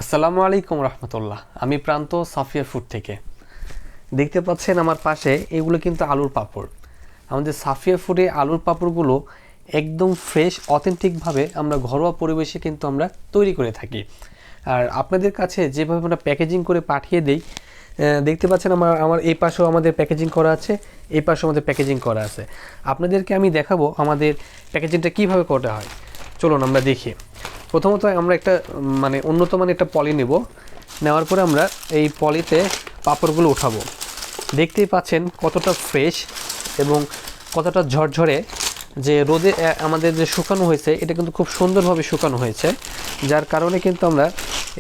আসসালামু আলাইকুম রহমতুল্লাহ। আমি প্রান্ত সাফিয়া ফুড থেকে। দেখতে পাচ্ছেন আমার পাশে এগুলো কিন্তু আলুর পাঁপড়। আমাদের সাফিয়া ফুডে আলুর পাঁপড়গুলো একদম ফ্রেশ অথেন্টিকভাবে আমরা ঘরোয়া পরিবেশে কিন্তু আমরা তৈরি করে থাকি। আর আপনাদের কাছে যেভাবে আমরা প্যাকেজিং করে পাঠিয়ে দিই, দেখতে পাচ্ছেন আমার এই পাশেও আমাদের প্যাকেজিং করা আছে, এই পাশেও আমাদের প্যাকেজিং করা আছে। আপনাদেরকে আমি দেখাবো আমাদের প্যাকেজিংটা কীভাবে করা হয়। চলুন আমরা দেখি। প্রথমত আমরা একটা উন্নত মানের একটা পলি নেব। নেওয়ার পরে আমরা এই পলিতে পাঁপড়গুলো উঠাবো। দেখতেই পাচ্ছেন কতটা ফ্রেশ এবং কতটা ঝরঝরে, যে রোদে আমাদের যে শুকানো হয়েছে এটা কিন্তু খুব সুন্দরভাবে শুকানো হয়েছে, যার কারণে কিন্তু আমরা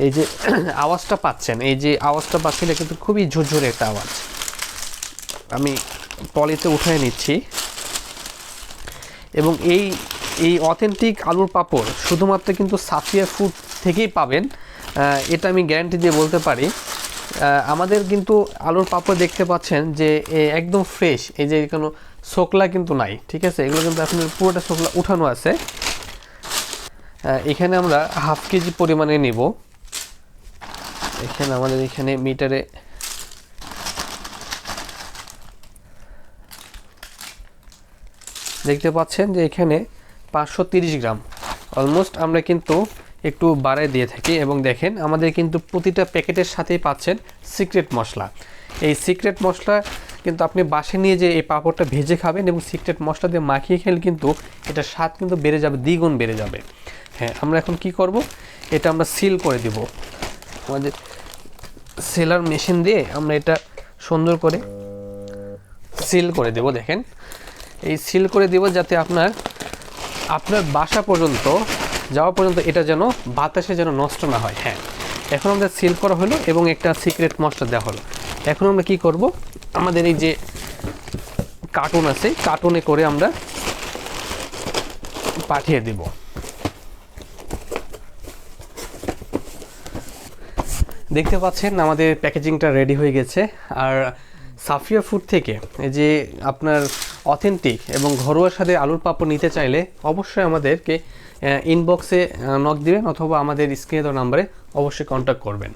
এই যে আওয়াজটা পাচ্ছেন, এই যে আওয়াজটা পাচ্ছেন এটা কিন্তু খুবই ঝরঝরে একটা আওয়াজ। আমি পলিতে উঠিয়ে নিচ্ছি এবং এই অথেন্টিক আলুর পাঁপড় শুধুমাত্র কিন্তু সাফিয়া ফুড থেকেই পাবেন, এটা আমি গ্যারান্টি দিয়ে বলতে পারি। আমাদের কিন্তু আলুর পাঁপড় দেখতে পাচ্ছেন যে একদম ফ্রেশ, এই যে কোনো শোকলা কিন্তু নাই, ঠিক আছে? এগুলো কিন্তু এখন পুরোটা শোকলা উঠানো আছে। এখানে আমরা হাফ কেজি পরিমাণে নেব। এখানে আমাদের এখানে মিটারে দেখতে পাচ্ছেন যে এখানে 530 গ্রাম অলমোস্ট আমরা কিন্তু একটু বাড়ায় দিয়ে থাকি। এবং দেখেন আমাদের কিন্তু প্রতিটা প্যাকেটের সাথেই পাচ্ছেন সিক্রেট মশলা। এই সিক্রেট মশলা কিন্তু আপনি বাসায় নিয়ে যে এই পাঁপড়টা ভেজে খাবেন এবং সিক্রেট মশলা দিয়ে মাখিয়ে খেলে কিন্তু এটার স্বাদ কিন্তু বেড়ে যাবে, দ্বিগুণ বেড়ে যাবে। হ্যাঁ, আমরা এখন কি করব, এটা আমরা সিল করে দিব। আমাদের সেলার মেশিন দিয়ে আমরা এটা সুন্দর করে সিল করে দেব। দেখেন এই সিল করে দেব যাতে আপনার বাসা পর্যন্ত যাওয়া পর্যন্ত এটা যেন বাতাসে যেন নষ্ট না হয়। হ্যাঁ, এখন আমাদের সিল করা হলো এবং একটা সিক্রেট মশলা দেওয়া হলো। এখন আমরা কি করব, আমাদের এই যে কার্টুন আছে, কার্টুনে করে আমরা পাঠিয়ে দিব। দেখতে পাচ্ছেন আমাদের প্যাকেজিংটা রেডি হয়ে গেছে। আর সাফিয়া ফুড থেকে এই যে আপনার অথেন্টিক এবং ঘরোয়া স্বাদের আলুর পাঁপড় নিতে চাইলে অবশ্যই আমাদেরকে ইনবক্সে নক দিবেন অথবা আমাদের স্ক্রিনে দেওয়া নাম্বারে অবশ্যই কন্ট্যাক্ট করবেন।